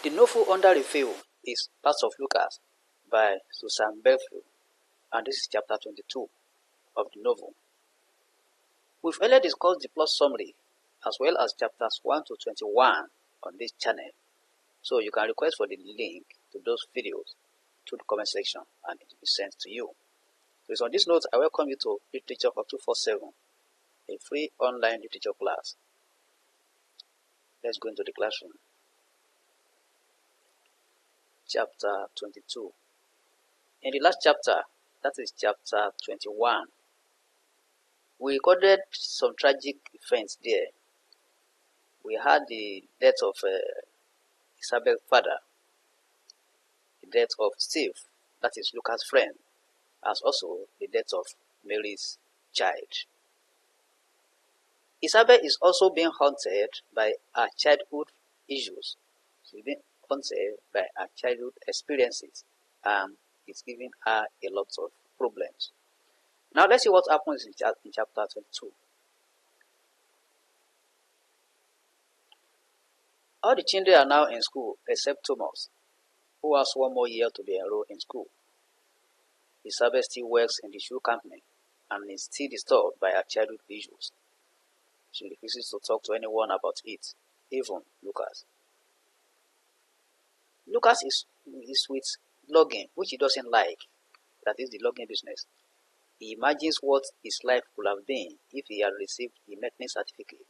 The novel under review is Parts of Lucas by Susanne Bellefeuille, and this is chapter 22 of the novel. We've earlier discussed the plot summary as well as chapters 1 to 21 on this channel, so you can request for the link to those videos to the comment section and it will be sent to you. So on this note, I welcome you to Literature for 247, a free online literature class. Let's go into the classroom. Chapter 22. In the last chapter, that is chapter 21, we recorded some tragic events there. We had the death of Isabel's father, the death of Steve, that is Lucas' friend, as also the death of Mary's child. Isabel is also being haunted by her childhood issues. She's being haunted by her childhood experiences, and it's giving her a lot of problems. Now let's see what happens in chapter 22. All the children are now in school except Thomas, who has one more year to be enrolled in school. Isabel still works in the shoe company and is still disturbed by her childhood issues. She refuses to talk to anyone about it, even Lucas. Lucas is with logging, which he doesn't like. That is the logging business. He imagines what his life would have been if he had received the mechanic certificate,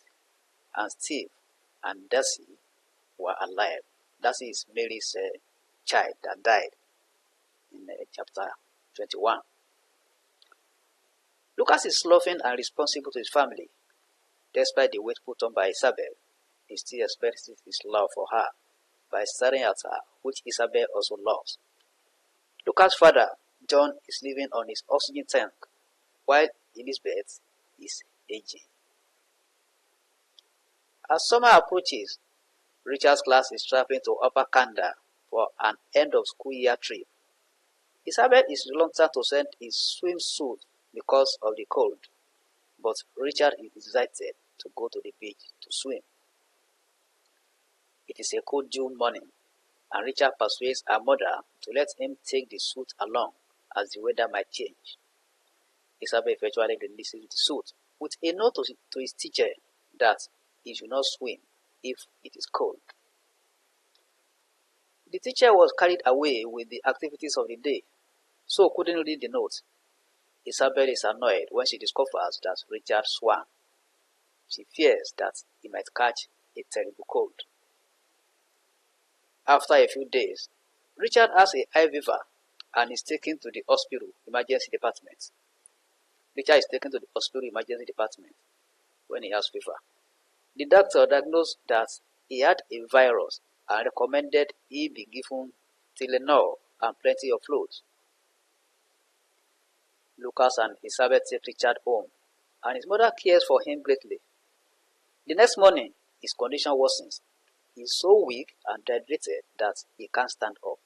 and Steve and Darcy were alive. Darcy is Mary's child that died in chapter 21. Lucas is loving and responsible to his family. Despite the weight put on by Isabel, he still expresses his love for her by staring at her, which Isabel also loves. Lucas' father, John, is living on his oxygen tank, while Elizabeth is aging. As summer approaches, Richard's class is traveling to Upper Canada for an end-of-school-year trip. Isabel is reluctant to send his swimsuit because of the cold, but Richard is excited to go to the beach to swim. It is a cold June morning, and Richard persuades her mother to let him take the suit along as the weather might change. Isabel eventually releases the suit with a note to his teacher that he should not swim if it is cold. The teacher was carried away with the activities of the day, so couldn't read the note. Isabel is annoyed when she discovers that Richard swam. She fears that he might catch a terrible cold. After a few days, Richard has a high fever and is taken to the hospital emergency department. Richard is taken to the hospital emergency department when he has fever. The doctor diagnosed that he had a virus and recommended he be given Tylenol and plenty of fluids. Lucas and Isabel take Richard home, and his mother cares for him greatly. The next morning, his condition worsens. He is so weak and dehydrated that he can't stand up.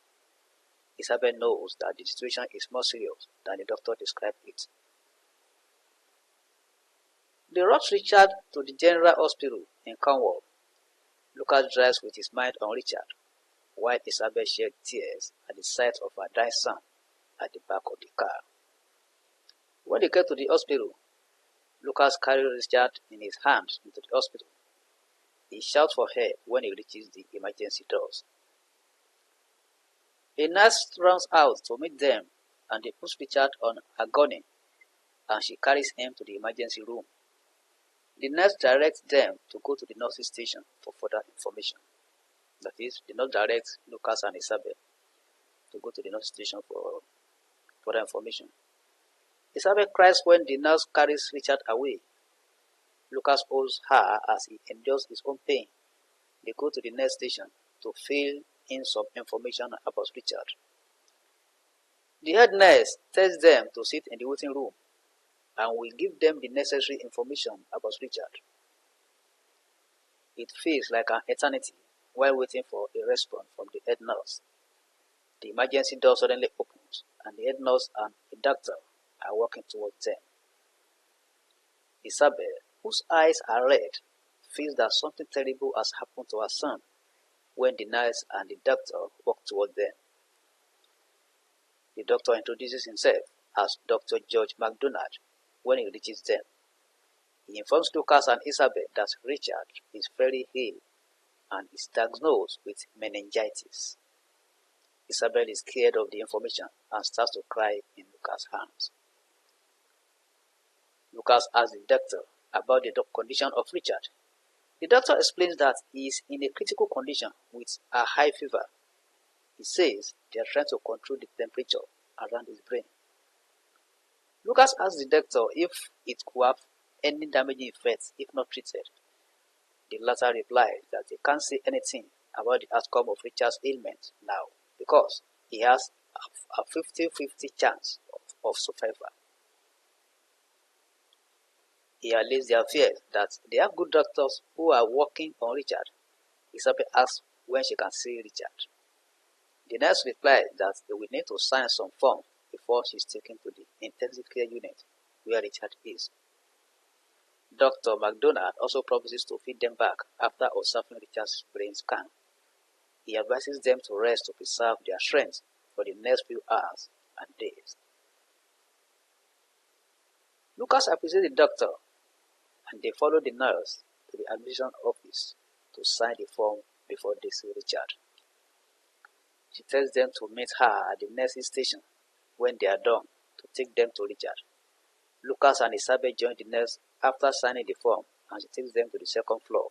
Isabel knows that the situation is more serious than the doctor described it. They rush Richard to the General Hospital in Cornwall. Lucas drives with his mind on Richard, while Isabel shed tears at the sight of her dying son at the back of the car. When they get to the hospital, Lucas carries Richard in his hands into the hospital. He shouts for help when he reaches the emergency doors. A nurse runs out to meet them, and they put Richard on a gurney, and she carries him to the emergency room. The nurse directs them to go to the nurse's station for further information. That is, the nurse directs Lucas and Isabel to go to the nurse station for further information. Isabel cries when the nurse carries Richard away. Lucas holds her as he endures his own pain. They go to the nurse station to fill in some information about Richard. The head nurse tells them to sit in the waiting room and will give them the necessary information about Richard. It feels like an eternity while waiting for a response from the head nurse. The emergency door suddenly opens, and the head nurse and the doctor are walking towards them. Isabel, whose eyes are red, feels that something terrible has happened to her son when the nurse and the doctor walk toward them. The doctor introduces himself as Dr. George MacDonald when he reaches them. He informs Lucas and Isabel that Richard is very ill and is diagnosed with meningitis. Isabel is scared of the information and starts to cry in Lucas' arms. Lucas asks the doctor about the condition of Richard. The doctor explains that he is in a critical condition with a high fever. He says they are trying to control the temperature around his brain. Lucas asks the doctor if it could have any damaging effects if not treated. The latter replies that they can't say anything about the outcome of Richard's ailment now because he has a 50-50 chance of survival. He allays their fears that they have good doctors who are working on Richard. Isabel asks when she can see Richard. The nurse replies that they will need to sign some form before she is taken to the intensive care unit where Richard is. Dr. MacDonald also promises to feed them back after observing Richard's brain scan. He advises them to rest to preserve their strength for the next few hours and days. Lucas appreciates the doctor and they follow the nurse to the admission office to sign the form before they see Richard. She tells them to meet her at the nursing station when they are done to take them to Richard. Lucas and Isabel join the nurse after signing the form and she takes them to the second floor,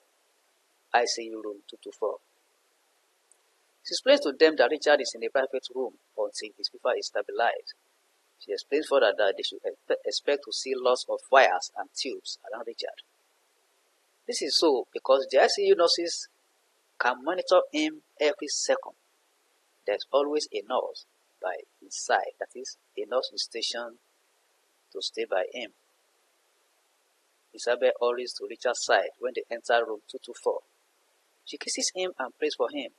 ICU room 224. She explains to them that Richard is in a private room until his fever is stabilized. She explains further that they should expect to see lots of wires and tubes around Richard. This is so because the ICU nurses can monitor him every second. There is always a nurse by his side, that is, a nurse is stationed to stay by him. Isabel hurries to Richard's side when they enter room 224. She kisses him and prays for him.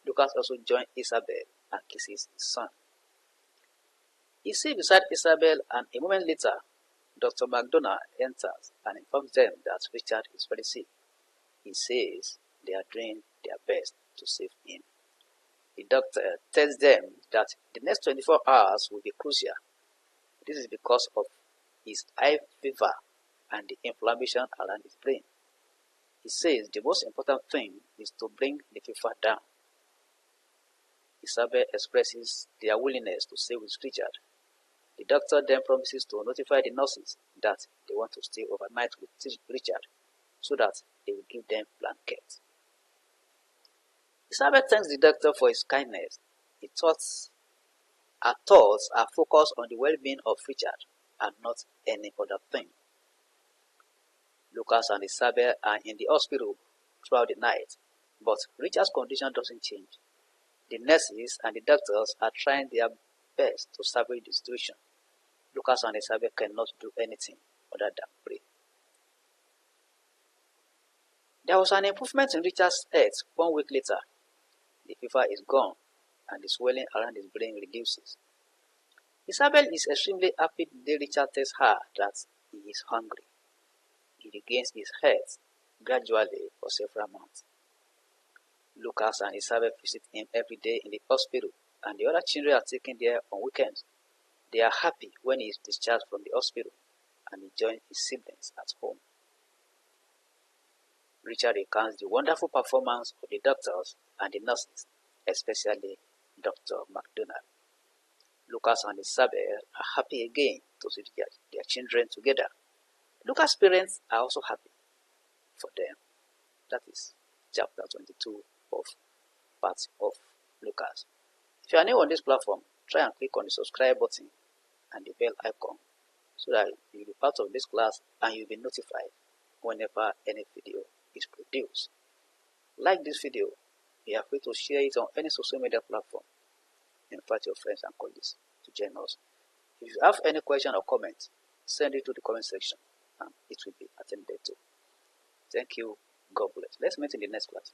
Lucas also joins Isabel and kisses his son. He sits beside Isabel and a moment later, Dr. MacDonald enters and informs them that Richard is very sick. He says they are doing their best to save him. The doctor tells them that the next 24 hours will be crucial. This is because of his high fever and the inflammation around his brain. He says the most important thing is to bring the fever down. Isabel expresses their willingness to stay with Richard. The doctor then promises to notify the nurses that they want to stay overnight with Richard so that they will give them blankets. Isabel thanks the doctor for his kindness. Her thoughts are focused on the well-being of Richard and not any other thing. Lucas and Isabel are in the hospital throughout the night, but Richard's condition doesn't change. The nurses and the doctors are trying their best to salvage the situation. Lucas and Isabel cannot do anything other than pray. There was an improvement in Richard's health 1 week later. The fever is gone and the swelling around his brain reduces. Isabel is extremely happy the day Richard tells her that he is hungry. He regains his health gradually for several months. Lucas and Isabel visit him every day in the hospital and the other children are taken there on weekends. They are happy when he is discharged from the hospital and he joins his siblings at home. Richard recounts the wonderful performance of the doctors and the nurses, especially Dr. MacDonald. Lucas and Isabel are happy again to see their children together. Lucas' parents are also happy for them. That is chapter 22 of part of Lucas. If you are new on this platform, try and click on the subscribe button and the bell icon so that you'll be part of this class and you'll be notified whenever any video is produced. Like this video, be free to share it on any social media platform. Invite your friends and colleagues to join us. If you have any question or comment, send it to the comment section and it will be attended to. Thank you. God bless. Let's meet in the next class.